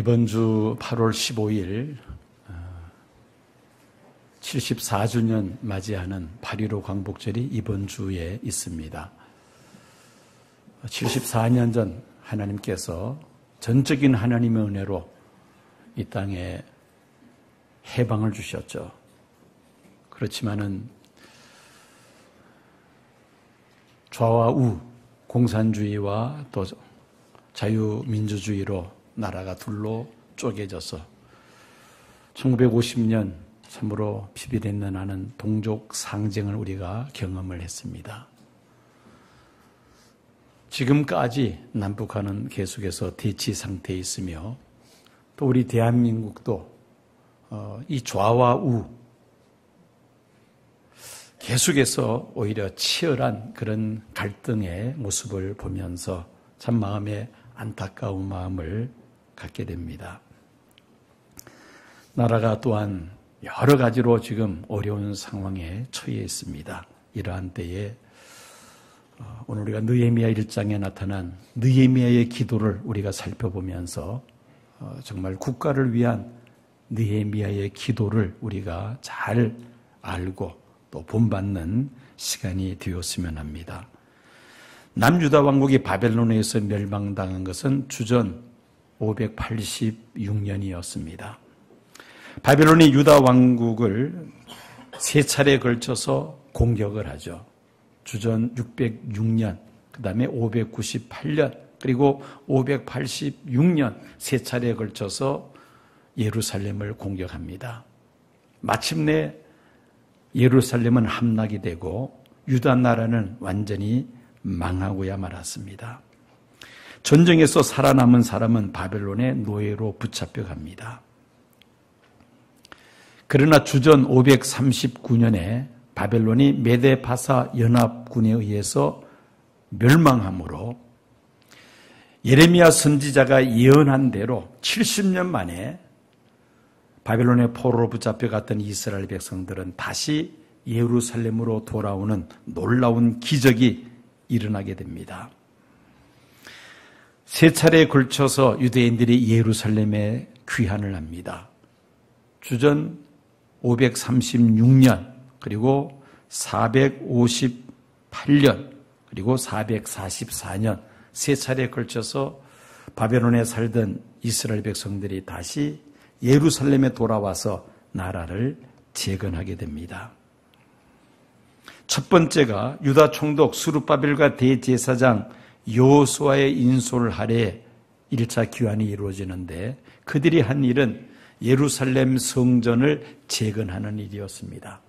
이번 주 8월 15일 74주년 맞이하는 8.15 광복절이 이번 주에 있습니다. 74년 전 하나님께서 전적인 하나님의 은혜로 이 땅에 해방을 주셨죠. 그렇지만은 좌와 우, 공산주의와 또 자유민주주의로 나라가 둘로 쪼개져서 1950년 참으로 피비린내 나는 동족 상쟁을 우리가 경험을 했습니다. 지금까지 남북한은 계속해서 대치 상태에 있으며 또 우리 대한민국도 이 좌와 우 계속해서 오히려 치열한 그런 갈등의 모습을 보면서 참 마음에 안타까운 마음을 갖게 됩니다. 나라가 또한 여러 가지로 지금 어려운 상황에 처해 있습니다. 이러한 때에 오늘 우리가 느헤미야 1장에 나타난 느헤미야의 기도를 우리가 살펴보면서 정말 국가를 위한 느헤미야의 기도를 우리가 잘 알고 또 본받는 시간이 되었으면 합니다. 남유다 왕국이 바벨론에서 멸망당한 것은 주전 586년이었습니다. 바벨론이 유다 왕국을 세 차례에 걸쳐서 공격을 하죠. 주전 606년, 그 다음에 598년, 그리고 586년 세 차례에 걸쳐서 예루살렘을 공격합니다. 마침내 예루살렘은 함락이 되고 유다 나라는 완전히 망하고야 말았습니다. 전쟁에서 살아남은 사람은 바벨론의 노예로 붙잡혀 갑니다. 그러나 주전 539년에 바벨론이 메데파사 연합군에 의해서 멸망함으로 예레미야 선지자가 예언한 대로 70년 만에 바벨론의 포로로 붙잡혀 갔던 이스라엘 백성들은 다시 예루살렘으로 돌아오는 놀라운 기적이 일어나게 됩니다. 세 차례에 걸쳐서 유대인들이 예루살렘에 귀환을 합니다. 주전 536년, 그리고 458년, 그리고 444년 세 차례에 걸쳐서 바벨론에 살던 이스라엘 백성들이 다시 예루살렘에 돌아와서 나라를 재건하게 됩니다. 첫 번째가 유다 총독 스룹바벨과 대제사장 여호수아의 인솔 아래 1차 귀환이 이루어지는데 그들이 한 일은 예루살렘 성전을 재건하는 일이었습니다.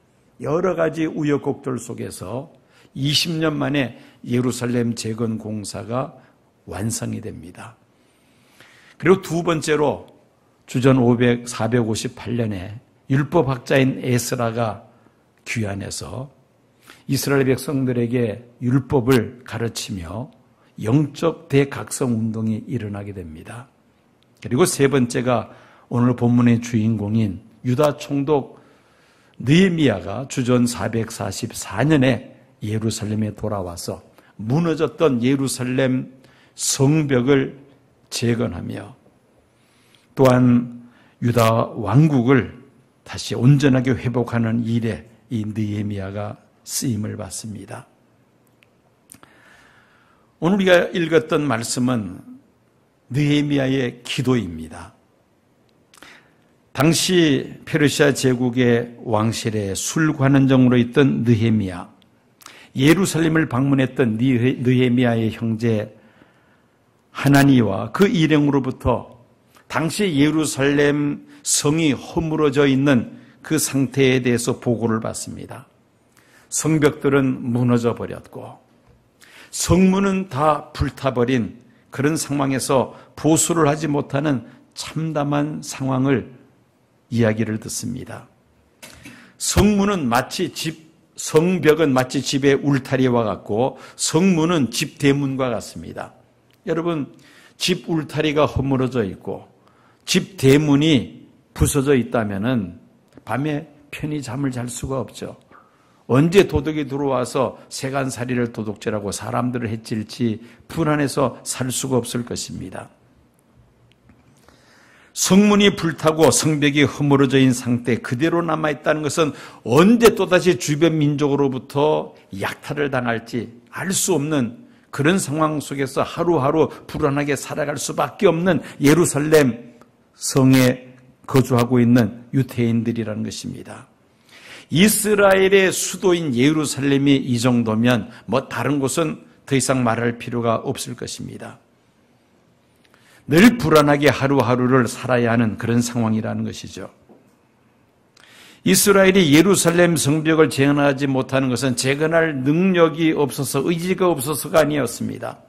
여러 가지 우여곡절 속에서 20년 만에 예루살렘 재건 공사가 완성이 됩니다. 그리고 두 번째로 주전 458년에 율법학자인 에스라가 귀환해서 이스라엘 백성들에게 율법을 가르치며 영적 대각성 운동이 일어나게 됩니다. 그리고 세 번째가 오늘 본문의 주인공인 유다 총독 느헤미야가 주전 444년에 예루살렘에 돌아와서 무너졌던 예루살렘 성벽을 재건하며 또한 유다 왕국을 다시 온전하게 회복하는 일에 이 느헤미야가 쓰임을 받습니다. 오늘 우리가 읽었던 말씀은 느헤미야의 기도입니다. 당시 페르시아 제국의 왕실의 술관원장으로 있던 느헤미야, 예루살렘을 방문했던 느헤미야의 형제 하나니와 그 일행으로부터 당시 예루살렘 성이 허물어져 있는 그 상태에 대해서 보고를 받습니다. 성벽들은 무너져 버렸고 성문은 다 불타버린 그런 상황에서 보수를 하지 못하는 참담한 상황을 이야기를 듣습니다. 성문은 마치 집 성벽은 마치 집의 울타리와 같고 성문은 집 대문과 같습니다. 여러분, 집 울타리가 허물어져 있고 집 대문이 부서져 있다면은 밤에 편히 잠을 잘 수가 없죠. 언제 도둑이 들어와서 세간살이를 도둑질하고 사람들을 해칠지 불안해서 살 수가 없을 것입니다. 성문이 불타고 성벽이 허물어져 있는 상태 그대로 남아있다는 것은 언제 또다시 주변 민족으로부터 약탈을 당할지 알 수 없는 그런 상황 속에서 하루하루 불안하게 살아갈 수밖에 없는 예루살렘 성에 거주하고 있는 유대인들이라는 것입니다. 이스라엘의 수도인 예루살렘이 이 정도면 뭐 다른 곳은 더 이상 말할 필요가 없을 것입니다. 늘 불안하게 하루하루를 살아야 하는 그런 상황이라는 것이죠. 이스라엘이 예루살렘 성벽을 재건하지 못하는 것은 재건할 능력이 없어서 의지가 없어서가 아니었습니다.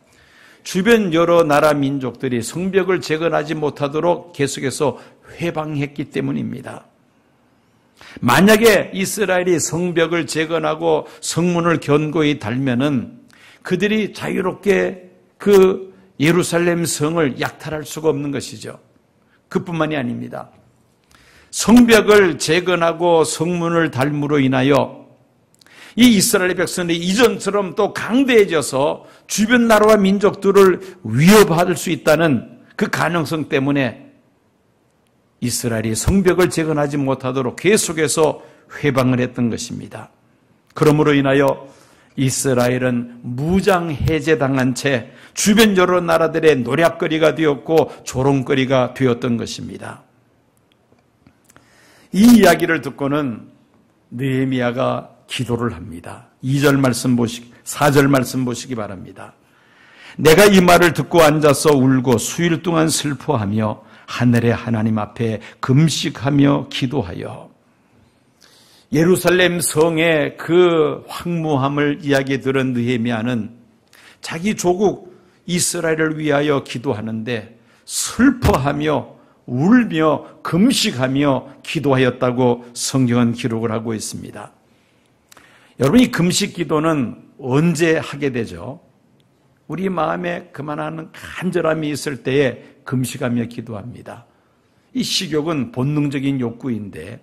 주변 여러 나라 민족들이 성벽을 재건하지 못하도록 계속해서 회방했기 때문입니다. 만약에 이스라엘이 성벽을 재건하고 성문을 견고히 달면은 그들이 자유롭게 그 예루살렘 성을 약탈할 수가 없는 것이죠. 그뿐만이 아닙니다. 성벽을 재건하고 성문을 달므로 인하여 이 이스라엘 백성들이 이전처럼 또 강대해져서 주변 나라와 민족들을 위협할 수 있다는 그 가능성 때문에 이스라엘이 성벽을 재건하지 못하도록 계속해서 회방을 했던 것입니다. 그러므로 인하여 이스라엘은 무장 해제당한 채 주변 여러 나라들의 노략거리가 되었고 조롱거리가 되었던 것입니다. 이 이야기를 듣고는 느헤미야가 기도를 합니다. 2절 말씀 4절 말씀 보시기 바랍니다. 내가 이 말을 듣고 앉아서 울고 수일 동안 슬퍼하며 하늘의 하나님 앞에 금식하며 기도하여 예루살렘 성의 그 황무함을 이야기 들은 느헤미야는 자기 조국 이스라엘을 위하여 기도하는데 슬퍼하며 울며 금식하며 기도하였다고 성경은 기록을 하고 있습니다. 여러분, 이 금식 기도는 언제 하게 되죠? 우리 마음에 그만한 간절함이 있을 때에 금식하며 기도합니다. 이 식욕은 본능적인 욕구인데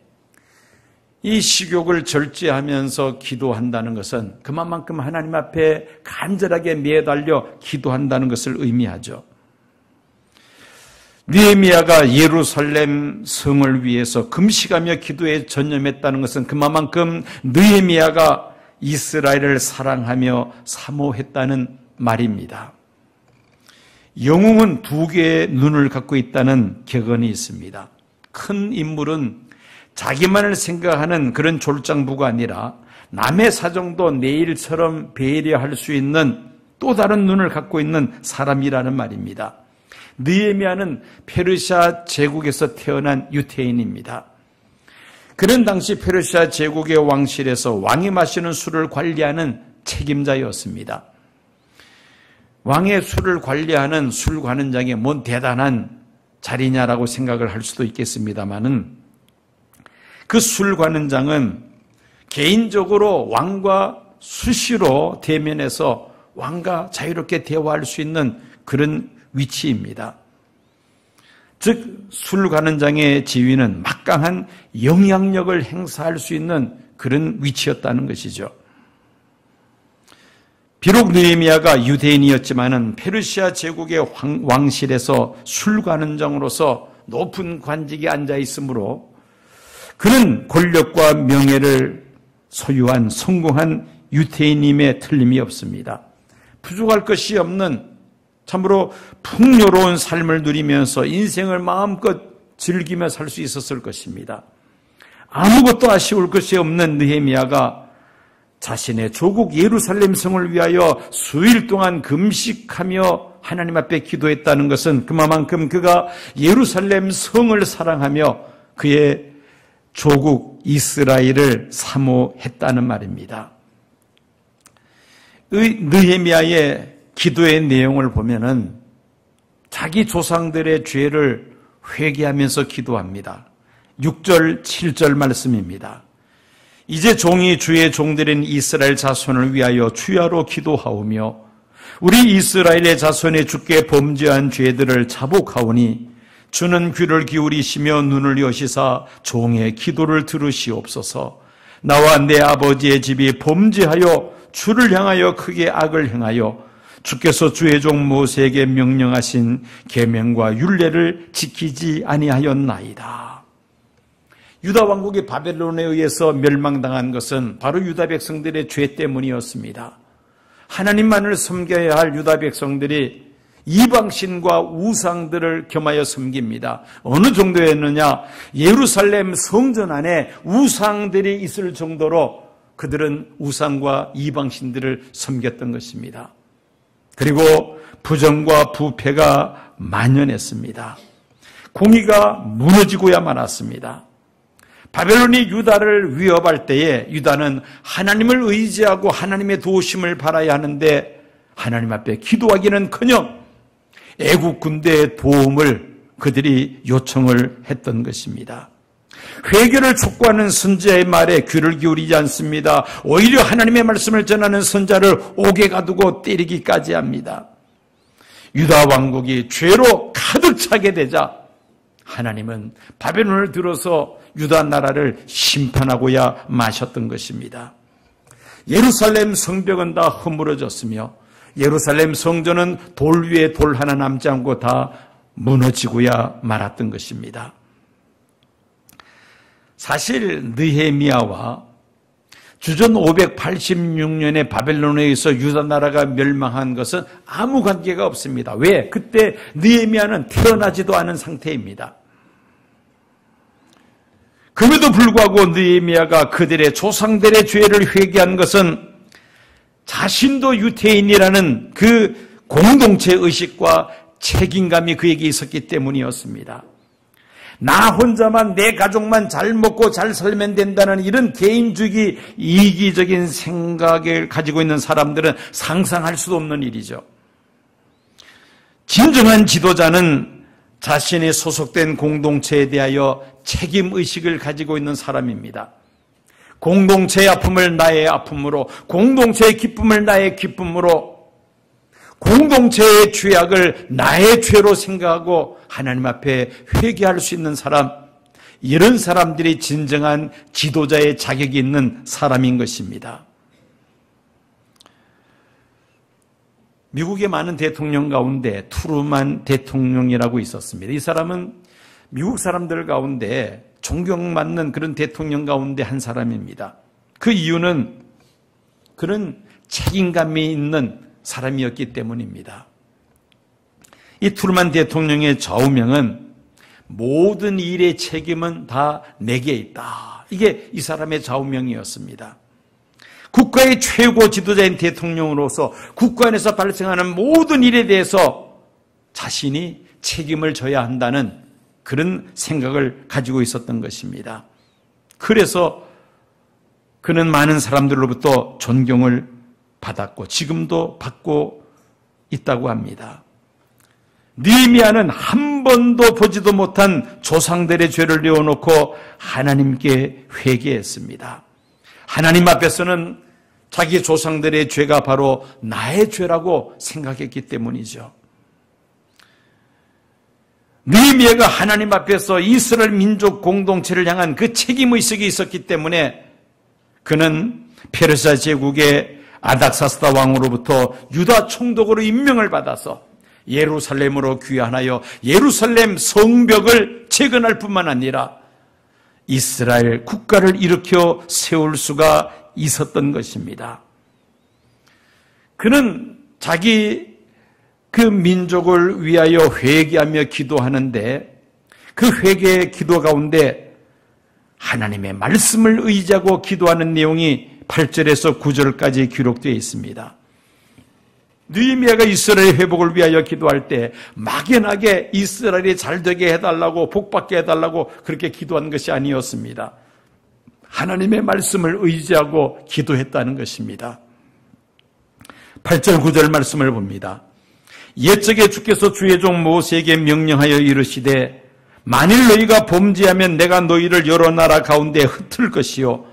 이 식욕을 절제하면서 기도한다는 것은 그만큼 하나님 앞에 간절하게 매달려 기도한다는 것을 의미하죠. 느헤미야가 예루살렘 성을 위해서 금식하며 기도에 전념했다는 것은 그만큼 느헤미야가 이스라엘을 사랑하며 사모했다는 말입니다. 영웅은 두 개의 눈을 갖고 있다는 격언이 있습니다. 큰 인물은 자기만을 생각하는 그런 졸장부가 아니라 남의 사정도 내 일처럼 배려할 수 있는 또 다른 눈을 갖고 있는 사람이라는 말입니다. 느헤미야는 페르시아 제국에서 태어난 유태인입니다. 그는 당시 페르시아 제국의 왕실에서 왕이 마시는 술을 관리하는 책임자였습니다. 왕의 술을 관리하는 술 관원장이 뭔 대단한 자리냐라고 생각을 할 수도 있겠습니다만은 그 술 관원장은 개인적으로 왕과 수시로 대면해서 왕과 자유롭게 대화할 수 있는 그런 위치입니다. 즉, 술 관원장의 지위는 막강한 영향력을 행사할 수 있는 그런 위치였다는 것이죠. 비록 느헤미야가 유대인이었지만은 페르시아 제국의 왕실에서 술 관원장으로서 높은 관직에 앉아 있으므로 그는 권력과 명예를 소유한 성공한 유태인임에 틀림이 없습니다. 부족할 것이 없는 참으로 풍요로운 삶을 누리면서 인생을 마음껏 즐기며 살 수 있었을 것입니다. 아무것도 아쉬울 것이 없는 느헤미야가 자신의 조국 예루살렘 성을 위하여 수일 동안 금식하며 하나님 앞에 기도했다는 것은 그만큼 그가 예루살렘 성을 사랑하며 그의 조국 이스라엘을 사모했다는 말입니다. 느헤미야의 기도의 내용을 보면은 자기 조상들의 죄를 회개하면서 기도합니다. 6절, 7절 말씀입니다. 이제 종이 주의 종들인 이스라엘 자손을 위하여 주야로 기도하오며 우리 이스라엘의 자손의 주께 범죄한 죄들을 자복하오니 주는 귀를 기울이시며 눈을 여시사 종의 기도를 들으시옵소서. 나와 내 아버지의 집이 범죄하여 주를 향하여 크게 악을 행하여 주께서 주의 종 모세에게 명령하신 계명과 율례를 지키지 아니하였나이다. 유다 왕국이 바벨론에 의해서 멸망당한 것은 바로 유다 백성들의 죄 때문이었습니다. 하나님만을 섬겨야 할 유다 백성들이 이방신과 우상들을 겸하여 섬깁니다. 어느 정도였느냐? 예루살렘 성전 안에 우상들이 있을 정도로 그들은 우상과 이방신들을 섬겼던 것입니다. 그리고 부정과 부패가 만연했습니다. 공의가 무너지고야 말았습니다. 바벨론이 유다를 위협할 때에 유다는 하나님을 의지하고 하나님의 도우심을 바라야 하는데 하나님 앞에 기도하기는커녕 애국 군대의 도움을 그들이 요청을 했던 것입니다. 회개를 촉구하는 선지자의 말에 귀를 기울이지 않습니다. 오히려 하나님의 말씀을 전하는 선자를 옥에 가두고 때리기까지 합니다. 유다 왕국이 죄로 가득 차게 되자 하나님은 바벨론을 들어서 유다 나라를 심판하고야 마셨던 것입니다. 예루살렘 성벽은 다 허물어졌으며 예루살렘 성전은 돌 위에 돌 하나 남지 않고 다 무너지고야 말았던 것입니다. 사실 느헤미야와 주전 586년에 바벨론에 의해서 유다 나라가 멸망한 것은 아무 관계가 없습니다. 왜? 그때 느헤미야는 태어나지도 않은 상태입니다. 그럼에도 불구하고 느헤미야가 그들의 조상들의 죄를 회개한 것은 자신도 유태인이라는 그 공동체 의식과 책임감이 그에게 있었기 때문이었습니다. 나 혼자만 내 가족만 잘 먹고 잘 살면 된다는 이런 개인주의 이기적인 생각을 가지고 있는 사람들은 상상할 수도 없는 일이죠. 진정한 지도자는 자신이 소속된 공동체에 대하여 책임의식을 가지고 있는 사람입니다. 공동체의 아픔을 나의 아픔으로, 공동체의 기쁨을 나의 기쁨으로, 공동체의 죄악을 나의 죄로 생각하고 하나님 앞에 회개할 수 있는 사람, 이런 사람들이 진정한 지도자의 자격이 있는 사람인 것입니다. 미국의 많은 대통령 가운데 트루만 대통령이라고 있었습니다. 이 사람은 미국 사람들 가운데 존경받는 그런 대통령 가운데 한 사람입니다. 그 이유는 그런 책임감이 있는 사람이었기 때문입니다. 이 트루만 대통령의 좌우명은 모든 일의 책임은 다 내게 있다. 이게 이 사람의 좌우명이었습니다. 국가의 최고 지도자인 대통령으로서 국가 안에서 발생하는 모든 일에 대해서 자신이 책임을 져야 한다는 그런 생각을 가지고 있었던 것입니다. 그래서 그는 많은 사람들로부터 존경을 받았고 지금도 받고 있다고 합니다. 느헤미야는 한 번도 보지도 못한 조상들의 죄를 내어놓고 하나님께 회개했습니다. 하나님 앞에서는 자기 조상들의 죄가 바로 나의 죄라고 생각했기 때문이죠. 느헤미야가 하나님 앞에서 이스라엘 민족 공동체를 향한 그 책임의식이 있었기 때문에 그는 페르시아 제국의 아닥사스다 왕으로부터 유다 총독으로 임명을 받아서 예루살렘으로 귀환하여 예루살렘 성벽을 재건할 뿐만 아니라 이스라엘 국가를 일으켜 세울 수가 있었던 것입니다. 그는 자기 그 민족을 위하여 회개하며 기도하는데 그 회개의 기도 가운데 하나님의 말씀을 의지하고 기도하는 내용이 8절에서 9절까지 기록되어 있습니다. 느헤미야가 이스라엘의 회복을 위하여 기도할 때 막연하게 이스라엘이 잘되게 해달라고 복받게 해달라고 그렇게 기도한 것이 아니었습니다. 하나님의 말씀을 의지하고 기도했다는 것입니다. 8절 9절 말씀을 봅니다. 옛적에 주께서 주의 종 모세에게 명령하여 이르시되 만일 너희가 범죄하면 내가 너희를 여러 나라 가운데 흩을 것이요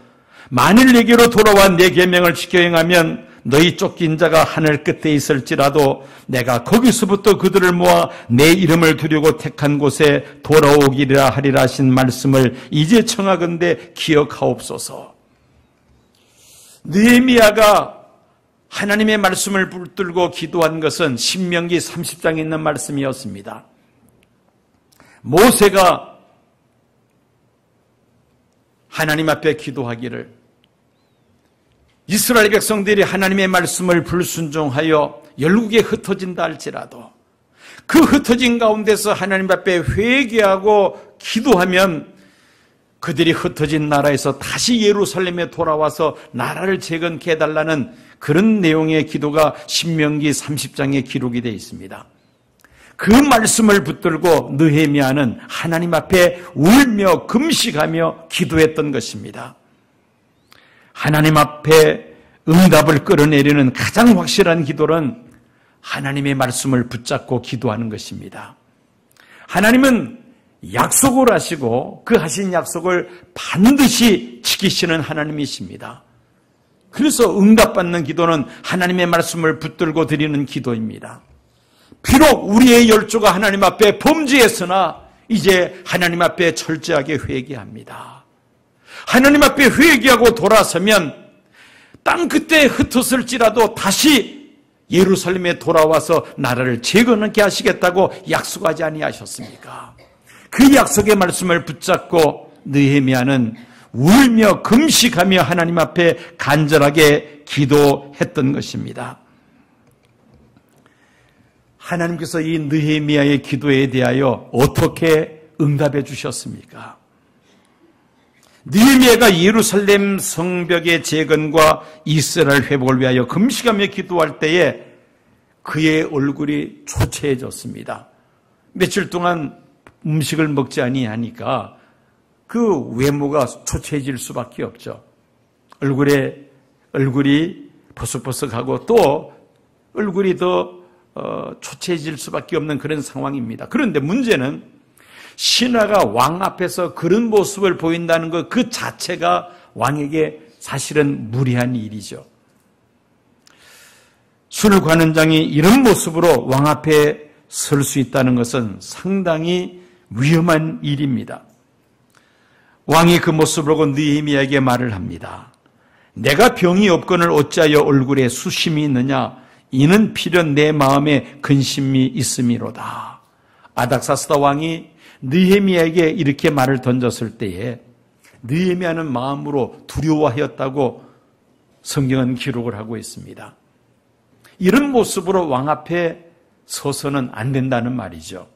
만일 내게로 돌아와 내 계명을 지켜 행하면 너희 쫓긴 자가 하늘 끝에 있을지라도 내가 거기서부터 그들을 모아 내 이름을 두려고 택한 곳에 돌아오기라 하리라 하신 말씀을 이제 청하건대 기억하옵소서. 느헤미야가 하나님의 말씀을 붙들고 기도한 것은 신명기 30장에 있는 말씀이었습니다. 모세가 하나님 앞에 기도하기를 이스라엘 백성들이 하나님의 말씀을 불순종하여 열국에 흩어진다 할지라도 그 흩어진 가운데서 하나님 앞에 회개하고 기도하면 그들이 흩어진 나라에서 다시 예루살렘에 돌아와서 나라를 재건케 해달라는 그런 내용의 기도가 신명기 30장에 기록이 되어 있습니다. 그 말씀을 붙들고 느헤미야는 하나님 앞에 울며 금식하며 기도했던 것입니다. 하나님 앞에 응답을 끌어내리는 가장 확실한 기도는 하나님의 말씀을 붙잡고 기도하는 것입니다. 하나님은 약속을 하시고 그 하신 약속을 반드시 지키시는 하나님이십니다. 그래서 응답받는 기도는 하나님의 말씀을 붙들고 드리는 기도입니다. 비록 우리의 열조가 하나님 앞에 범죄했으나 이제 하나님 앞에 철저하게 회개합니다. 하나님 앞에 회개하고 돌아서면 땅 끝에 흩었을지라도 다시 예루살렘에 돌아와서 나라를 재건하게 하시겠다고 약속하지 아니하셨습니까? 그 약속의 말씀을 붙잡고 느헤미야는 울며 금식하며 하나님 앞에 간절하게 기도했던 것입니다. 하나님께서 이 느헤미야의 기도에 대하여 어떻게 응답해 주셨습니까? 느헤미야가 예루살렘 성벽의 재건과 이스라엘 회복을 위하여 금식하며 기도할 때에 그의 얼굴이 초췌해졌습니다. 며칠 동안 음식을 먹지 아니하니까 그 외모가 초췌해질 수밖에 없죠. 얼굴이 버석버석하고 또 얼굴이 더 초췌해질 수밖에 없는 그런 상황입니다. 그런데 문제는 신하가 왕 앞에서 그런 모습을 보인다는 것 그 자체가 왕에게 사실은 무리한 일이죠. 수르관원장이 이런 모습으로 왕 앞에 설 수 있다는 것은 상당히 위험한 일입니다. 왕이 그 모습을 보고 느헤미야에게 말을 합니다. 내가 병이 없거늘 어찌하여 얼굴에 수심이 있느냐? 이는 필연 내 마음에 근심이 있음이로다. 아닥사스다 왕이 느헤미야에게 이렇게 말을 던졌을 때에 느헤미야는 마음으로 두려워하였다고 성경은 기록을 하고 있습니다. 이런 모습으로 왕 앞에 서서는 안 된다는 말이죠.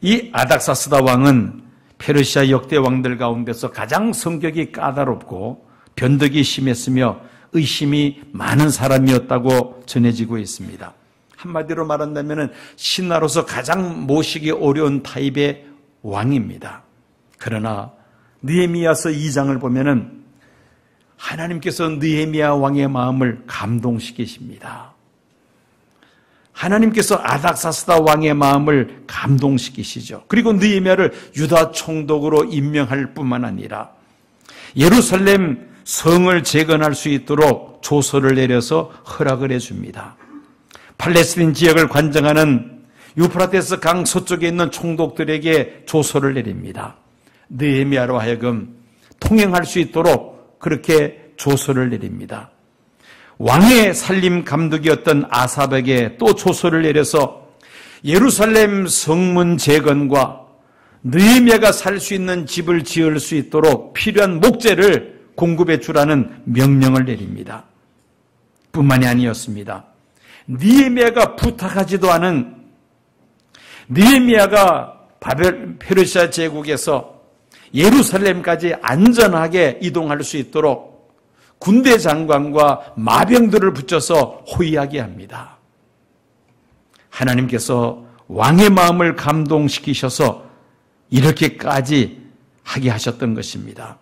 이 아닥사스다 왕은 페르시아 역대 왕들 가운데서 가장 성격이 까다롭고 변덕이 심했으며 의심이 많은 사람이었다고 전해지고 있습니다. 한마디로 말한다면 신하로서 가장 모시기 어려운 타입의 왕입니다. 그러나 느헤미야서 2장을 보면은 하나님께서 느헤미야 왕의 마음을 감동시키십니다. 하나님께서 아닥사스다 왕의 마음을 감동시키시죠. 그리고 느헤미야를 유다 총독으로 임명할 뿐만 아니라 예루살렘 성을 재건할 수 있도록 조서를 내려서 허락을 해줍니다. 팔레스틴 지역을 관장하는 유프라테스 강 서쪽에 있는 총독들에게 조서를 내립니다. 느헤미야로 하여금 통행할 수 있도록 그렇게 조서를 내립니다. 왕의 살림 감독이었던 아삽에게 또 조서를 내려서 예루살렘 성문 재건과 느헤미야가 살 수 있는 집을 지을 수 있도록 필요한 목재를 공급해 주라는 명령을 내립니다. 뿐만이 아니었습니다. 느헤미야가 부탁하지도 않은 느헤미야가 페르시아 제국에서 예루살렘까지 안전하게 이동할 수 있도록 군대 장관과 마병들을 붙여서 호위하게 합니다. 하나님께서 왕의 마음을 감동시키셔서 이렇게까지 하게 하셨던 것입니다.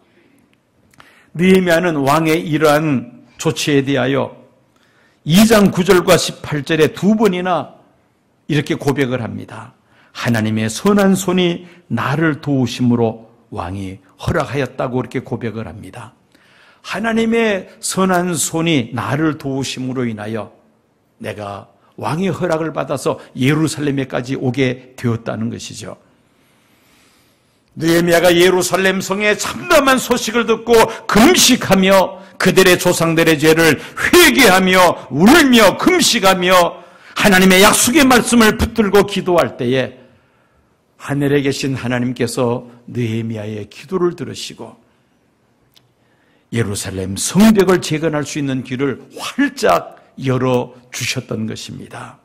느헤미야는 왕의 이러한 조치에 대하여 2장 9절과 18절에 두 번이나 이렇게 고백을 합니다. 하나님의 선한 손이 나를 도우심으로 왕이 허락하였다고 그렇게 고백을 합니다. 하나님의 선한 손이 나를 도우심으로 인하여 내가 왕의 허락을 받아서 예루살렘에까지 오게 되었다는 것이죠. 느헤미야가 예루살렘 성의 참담한 소식을 듣고 금식하며 그들의 조상들의 죄를 회개하며 울며 금식하며 하나님의 약속의 말씀을 붙들고 기도할 때에 하늘에 계신 하나님께서 느헤미야의 기도를 들으시고 예루살렘 성벽을 재건할 수 있는 길을 활짝 열어주셨던 것입니다.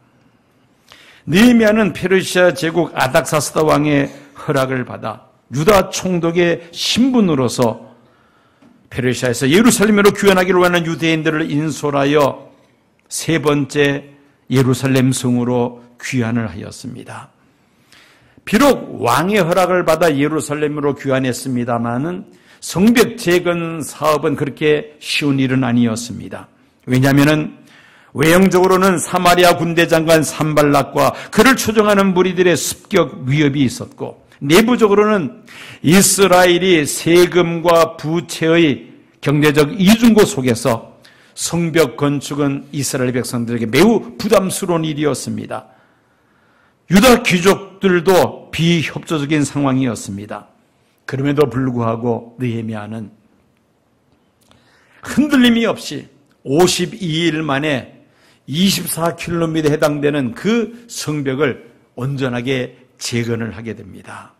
느헤미야는 페르시아 제국 아닥사스다 왕의 허락을 받아 유다 총독의 신분으로서 페르시아에서 예루살렘으로 귀환하기를 원하는 유대인들을 인솔하여 세 번째 예루살렘 성으로 귀환을 하였습니다. 비록 왕의 허락을 받아 예루살렘으로 귀환했습니다마는 성벽 재건 사업은 그렇게 쉬운 일은 아니었습니다. 왜냐하면 외형적으로는 사마리아 군대 장관 산발락과 그를 추종하는 무리들의 습격 위협이 있었고 내부적으로는 이스라엘이 세금과 부채의 경제적 이중고 속에서 성벽 건축은 이스라엘 백성들에게 매우 부담스러운 일이었습니다. 유다 귀족들도 비협조적인 상황이었습니다. 그럼에도 불구하고 느헤미야는 흔들림이 없이 52일 만에 24km에 해당되는 그 성벽을 온전하게 재건을 하게 됩니다.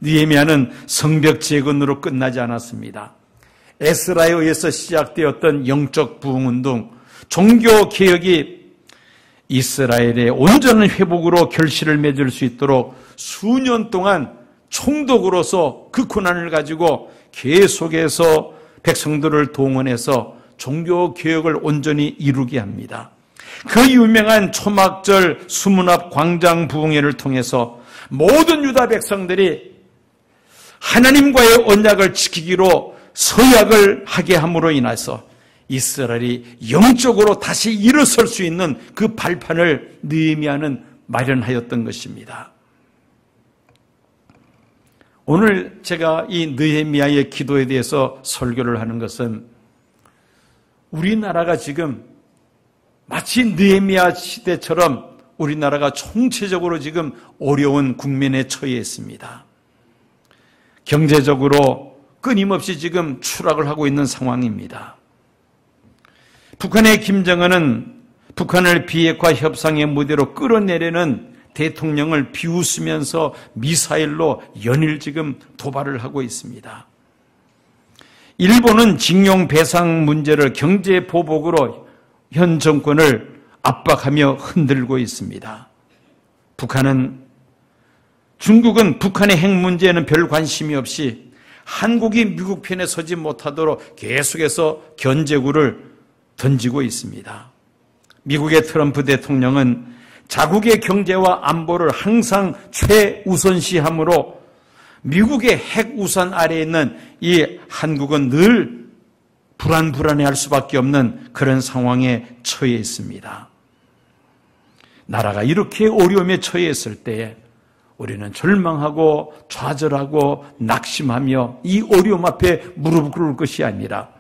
느헤미야는 성벽 재건으로 끝나지 않았습니다. 에스라에 의해서 시작되었던 영적 부흥운동, 종교개혁이 이스라엘의 온전한 회복으로 결실을 맺을 수 있도록 수년 동안 총독으로서 그 고난을 가지고 계속해서 백성들을 동원해서 종교개혁을 온전히 이루게 합니다. 그 유명한 초막절 수문 앞 광장 부흥회를 통해서 모든 유다 백성들이 하나님과의 언약을 지키기로 서약을 하게 함으로 인해서 이스라엘이 영적으로 다시 일어설 수 있는 그 발판을 느헤미야는 마련하였던 것입니다. 오늘 제가 이 느헤미야의 기도에 대해서 설교를 하는 것은 우리나라가 지금 마치 느헤미야 시대처럼 우리나라가 총체적으로 지금 어려운 국면에 처해 있습니다. 경제적으로 끊임없이 지금 추락을 하고 있는 상황입니다. 북한의 김정은은 북한을 비핵화 협상의 무대로 끌어내려는 대통령을 비웃으면서 미사일로 연일 지금 도발을 하고 있습니다. 일본은 징용 배상 문제를 경제 보복으로 현 정권을 압박하며 흔들고 있습니다. 중국은 북한의 핵 문제에는 별 관심이 없이 한국이 미국 편에 서지 못하도록 계속해서 견제구를 던지고 있습니다. 미국의 트럼프 대통령은 자국의 경제와 안보를 항상 최우선시하므로 미국의 핵 우산 아래에 있는 이 한국은 늘 불안해할 수밖에 없는 그런 상황에 처해 있습니다. 나라가 이렇게 어려움에 처해 있을 때에 우리는 절망하고 좌절하고 낙심하며 이 어려움 앞에 무릎 꿇을 것이 아니라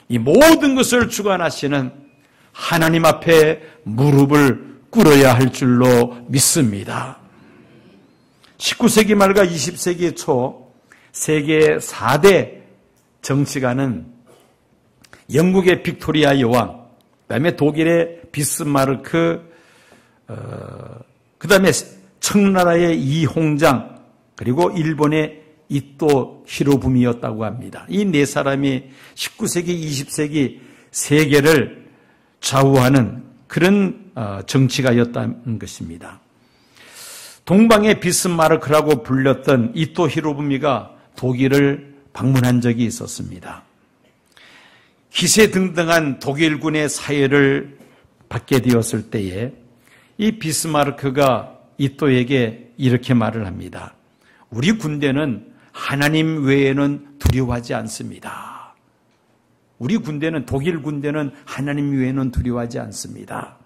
이 모든 것을 주관하시는 하나님 앞에 무릎을 꿇어야 할 줄로 믿습니다. 19세기 말과 20세기 초 세계 4대 정치가는 영국의 빅토리아 여왕, 그다음에 독일의 비스마르크, 그다음에 청나라의 이홍장, 그리고 일본의 이토 히로부미였다고 합니다. 이 네 사람이 19세기, 20세기 세계를 좌우하는 그런 정치가였다는 것입니다. 동방의 비스마르크라고 불렸던 이토 히로부미가 독일을 방문한 적이 있었습니다. 기세등등한 독일군의 사회를 받게 되었을 때에 이 비스마르크가 이토에게 이렇게 말을 합니다. 우리 군대는 하나님 외에는 두려워하지 않습니다. 우리 군대는, 독일 군대는 하나님 외에는 두려워하지 않습니다.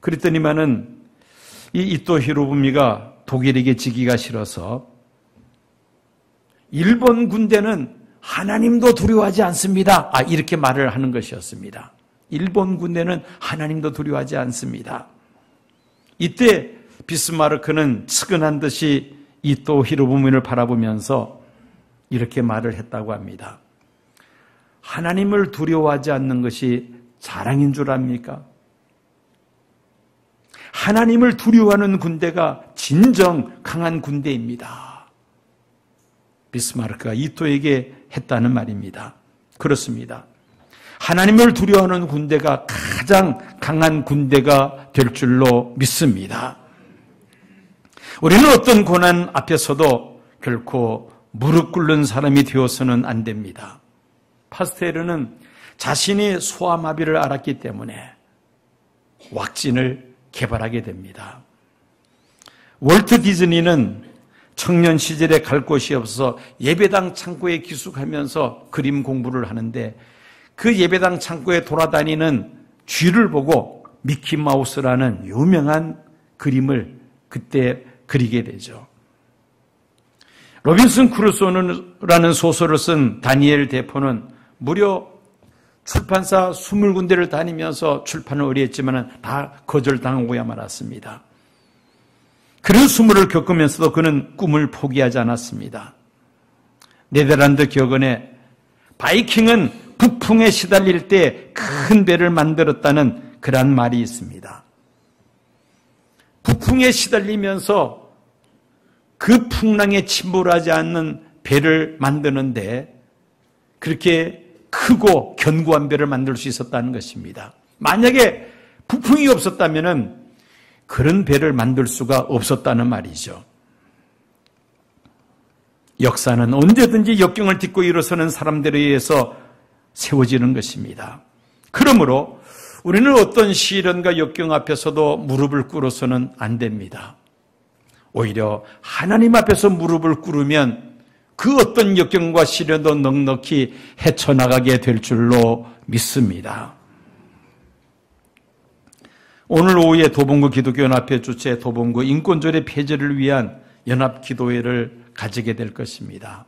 그랬더니만은 이 이토 히로부미가 독일에게 지기가 싫어서 일본 군대는 하나님도 두려워하지 않습니다. 이렇게 말을 하는 것이었습니다. 일본 군대는 하나님도 두려워하지 않습니다. 이때 비스마르크는 측은한 듯이 이토 히로부미를 바라보면서 이렇게 말을 했다고 합니다. 하나님을 두려워하지 않는 것이 자랑인 줄 압니까? 하나님을 두려워하는 군대가 진정 강한 군대입니다. 비스마르크가 이토에게 했다는 말입니다. 그렇습니다. 하나님을 두려워하는 군대가 가장 강한 군대가 될 줄로 믿습니다. 우리는 어떤 고난 앞에서도 결코 무릎 꿇는 사람이 되어서는 안 됩니다. 파스테르는 자신이 소아마비를 앓았기 때문에 왁진을 개발하게 됩니다. 월트 디즈니는 청년 시절에 갈 곳이 없어서 예배당 창고에 기숙하면서 그림 공부를 하는데 그 예배당 창고에 돌아다니는 쥐를 보고 미키마우스라는 유명한 그림을 그때 그리게 되죠. 로빈슨 크루소라는 소설을 쓴 다니엘 데포는 무려 출판사 20군데를 다니면서 출판을 의뢰했지만 다 거절당하고야 말았습니다. 그런 수모를 겪으면서도 그는 꿈을 포기하지 않았습니다. 네덜란드 격언에 바이킹은 북풍에 시달릴 때 큰 배를 만들었다는 그런 말이 있습니다. 북풍에 시달리면서 그 풍랑에 침몰하지 않는 배를 만드는데 그렇게 크고 견고한 배를 만들 수 있었다는 것입니다. 만약에 북풍이 없었다면 그런 배를 만들 수가 없었다는 말이죠. 역사는 언제든지 역경을 딛고 일어서는 사람들에 의해서 세워지는 것입니다. 그러므로 우리는 어떤 시련과 역경 앞에서도 무릎을 꿇어서는 안 됩니다. 오히려 하나님 앞에서 무릎을 꿇으면 그 어떤 역경과 시련도 넉넉히 헤쳐나가게 될 줄로 믿습니다. 오늘 오후에 도봉구 기독교연합회 주최 도봉구 인권조례 폐지를 위한 연합기도회를 가지게 될 것입니다.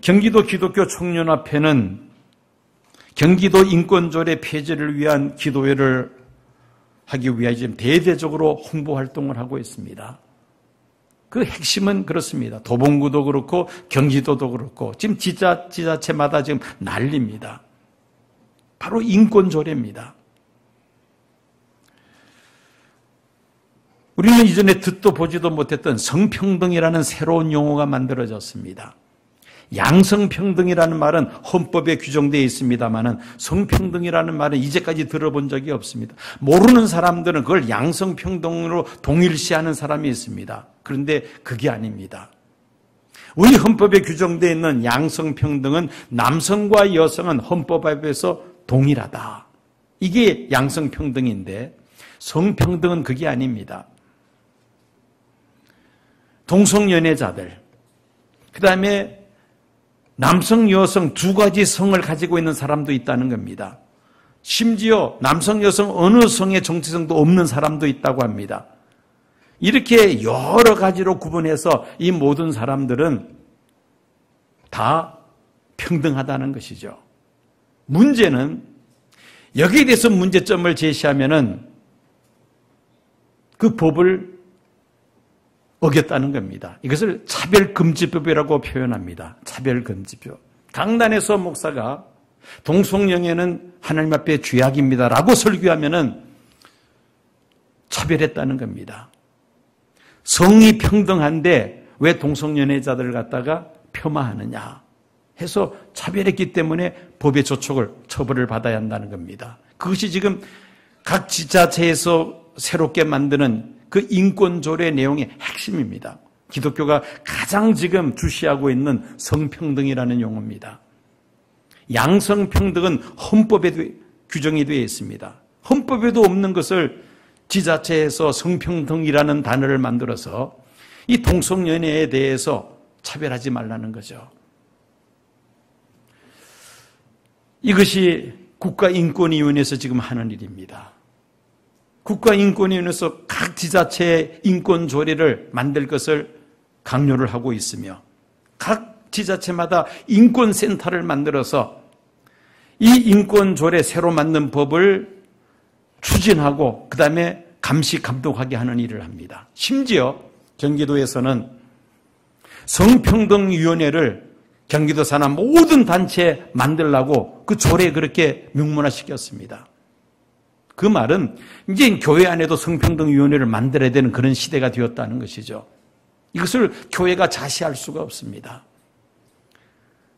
경기도 기독교 총연합회는 경기도 인권조례 폐지를 위한 기도회를 하기 위해 지금 대대적으로 홍보 활동을 하고 있습니다. 그 핵심은 그렇습니다. 도봉구도 그렇고 경기도도 그렇고 지금 지자체마다 지금 난립니다. 바로 인권조례입니다. 우리는 이전에 듣도 보지도 못했던 성평등이라는 새로운 용어가 만들어졌습니다. 양성평등이라는 말은 헌법에 규정되어 있습니다만 성평등이라는 말은 이제까지 들어본 적이 없습니다. 모르는 사람들은 그걸 양성평등으로 동일시하는 사람이 있습니다. 그런데 그게 아닙니다. 우리 헌법에 규정되어 있는 양성평등은 남성과 여성은 헌법 앞에서 동일하다. 이게 양성평등인데 성평등은 그게 아닙니다. 동성연애자들, 그 다음에 남성, 여성 두 가지 성을 가지고 있는 사람도 있다는 겁니다. 심지어 남성, 여성 어느 성의 정체성도 없는 사람도 있다고 합니다. 이렇게 여러 가지로 구분해서 이 모든 사람들은 다 평등하다는 것이죠. 문제는 여기에 대해서 문제점을 제시하면은 그 법을 어겼다는 겁니다. 이것을 차별금지법이라고 표현합니다. 차별금지법. 강단에서 목사가 동성연애는 하나님 앞에 죄악입니다라고 설교하면은 차별했다는 겁니다. 성이 평등한데 왜 동성연애자들을 갖다가 폄하하느냐 해서 차별했기 때문에 법의 처벌을 받아야 한다는 겁니다. 그것이 지금 각 지자체에서 새롭게 만드는 그 인권조례 내용의 핵심입니다. 기독교가 가장 지금 주시하고 있는 성평등이라는 용어입니다. 양성평등은 헌법에 규정이 되어 있습니다. 헌법에도 없는 것을 지자체에서 성평등이라는 단어를 만들어서 이 동성연애에 대해서 차별하지 말라는 거죠. 이것이 국가인권위원회에서 지금 하는 일입니다. 국가인권위원회에서 각 지자체의 인권조례를 만들 것을 강요를 하고 있으며 각 지자체마다 인권센터를 만들어서 이 인권조례 새로 만든 법을 추진하고 그 다음에 감시 감독하게 하는 일을 합니다. 심지어 경기도에서는 성평등위원회를 경기도 산하 모든 단체에 만들라고 그 조례에 그렇게 명문화시켰습니다. 그 말은 이제 교회 안에도 성평등위원회를 만들어야 되는 그런 시대가 되었다는 것이죠. 이것을 교회가 자시할 수가 없습니다.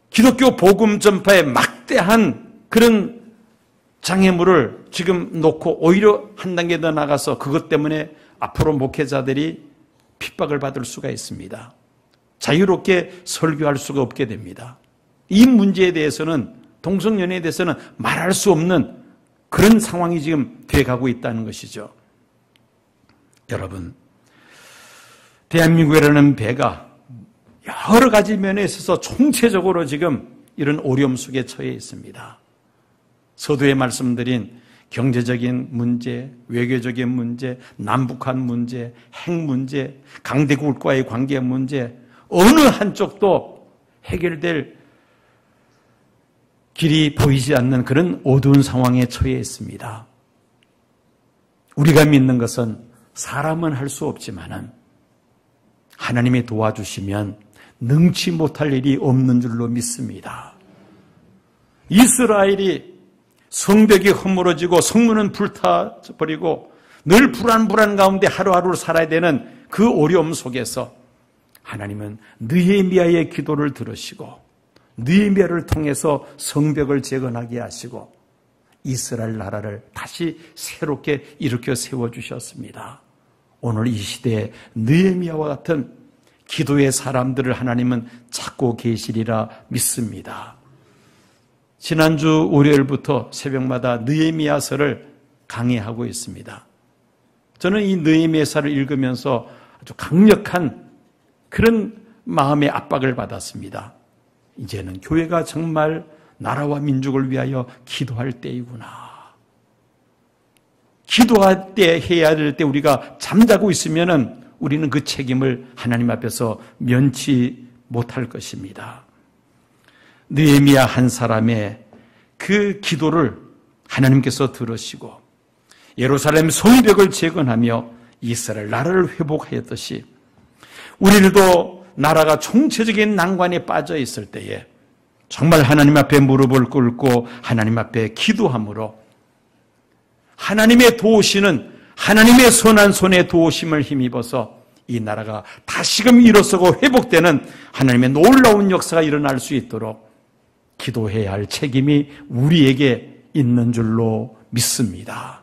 기독교 복음 전파에 막대한 그런 장애물을 지금 놓고 오히려 한 단계 더 나가서 그것 때문에 앞으로 목회자들이 핍박을 받을 수가 있습니다. 자유롭게 설교할 수가 없게 됩니다. 이 문제에 대해서는 동성연애에 대해서는 말할 수 없는 그런 상황이 지금 돼가고 있다는 것이죠. 여러분, 대한민국이라는 배가 여러 가지 면에 있어서 총체적으로 지금 이런 어려움 속에 처해 있습니다. 서두에 말씀드린 경제적인 문제, 외교적인 문제, 남북한 문제, 핵 문제, 강대국과의 관계 문제, 어느 한쪽도 해결될 길이 보이지 않는 그런 어두운 상황에 처해 있습니다. 우리가 믿는 것은 사람은 할 수 없지만은 하나님이 도와주시면 능치 못할 일이 없는 줄로 믿습니다. 이스라엘이 성벽이 허물어지고 성문은 불타버리고 늘 불안 가운데 하루하루를 살아야 되는 그 어려움 속에서 하나님은 느헤미야의 기도를 들으시고 느헤미야를 통해서 성벽을 재건하게 하시고 이스라엘 나라를 다시 새롭게 일으켜 세워주셨습니다. 오늘 이 시대에 느헤미야와 같은 기도의 사람들을 하나님은 찾고 계시리라 믿습니다. 지난주 월요일부터 새벽마다 느헤미야서를 강의하고 있습니다. 저는 이 느헤미야서를 읽으면서 아주 강력한 그런 마음의 압박을 받았습니다. 이제는 교회가 정말 나라와 민족을 위하여 기도할 때이구나. 기도할 때, 해야 될 때 우리가 잠자고 있으면은 우리는 그 책임을 하나님 앞에서 면치 못할 것입니다. 느헤미야 한 사람의 그 기도를 하나님께서 들으시고 예루살렘 성벽을 재건하며 이스라엘 나라를 회복하였듯이 우리들도 나라가 총체적인 난관에 빠져 있을 때에 정말 하나님 앞에 무릎을 꿇고 하나님 앞에 기도함으로 하나님의 도우시는 하나님의 선한 손에 도우심을 힘입어서 이 나라가 다시금 일어서고 회복되는 하나님의 놀라운 역사가 일어날 수 있도록 기도해야 할 책임이 우리에게 있는 줄로 믿습니다.